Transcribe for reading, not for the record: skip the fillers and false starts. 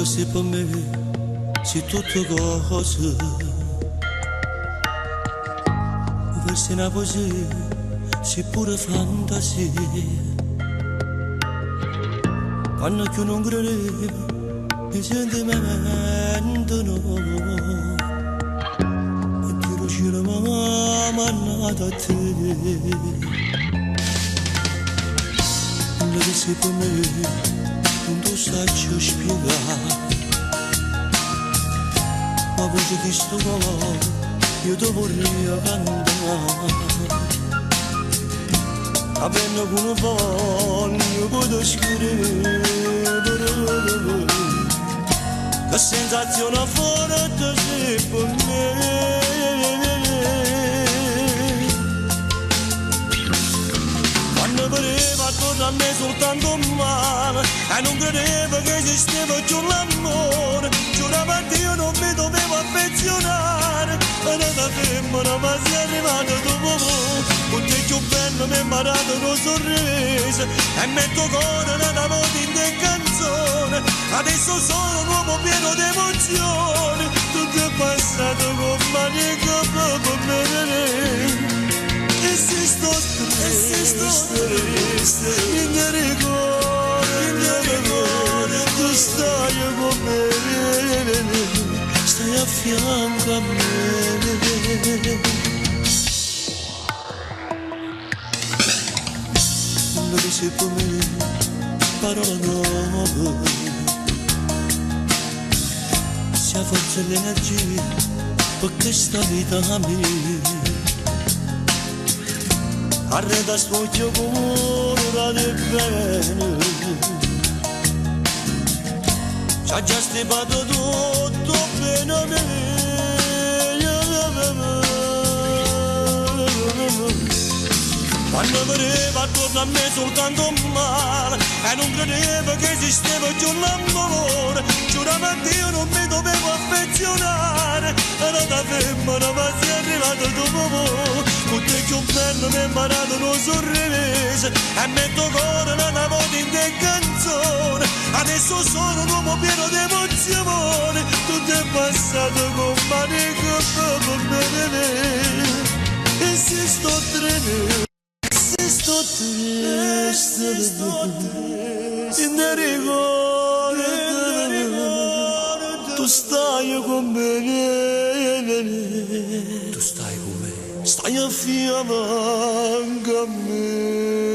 se per me se tutte cose verso una poesia se pure fantasia quando più non credevo i sentimenti no e ti riuscire mannata a te non sei per me non tu sai spiegare ma voce che sto cuore io ti vorrei cantare avendo con un foglio posso scrivere che sensazione forte sei per me quando pareva attorno a me soltanto male e non credevo che esisteva più l'amore giuravo a Dio non mi dovevo affezionare ma da femmina ma sei arrivato dopo con te più bello mi hai imparato un sorriso e metto cuore nella voce in te canzone adesso sono un uomo pieno di emozioni tutto è passato con mani e per me e se sto triste in mio ricordo tu stai con me stai a fianco a me non sei per me parola nuova sia forza l'energia per questa vita a me arreda spocchio cura di bene c'ha già stipato tutto bene a me quando pareva attorno a me soltanto male e non credevo che esisteva più l'amore giuravo a Dio non mi dovevo affezionare era da femmina ma sei arrivato dopo con te più bello mi hai imparato un sorriso e metto cuore nella voce in te canzone adesso sono un uomo pieno di emozioni tutto è passato con mani che per me e se sto tremendo sto triste in ricordo tu stai con me tu stai con me stai a fianco a me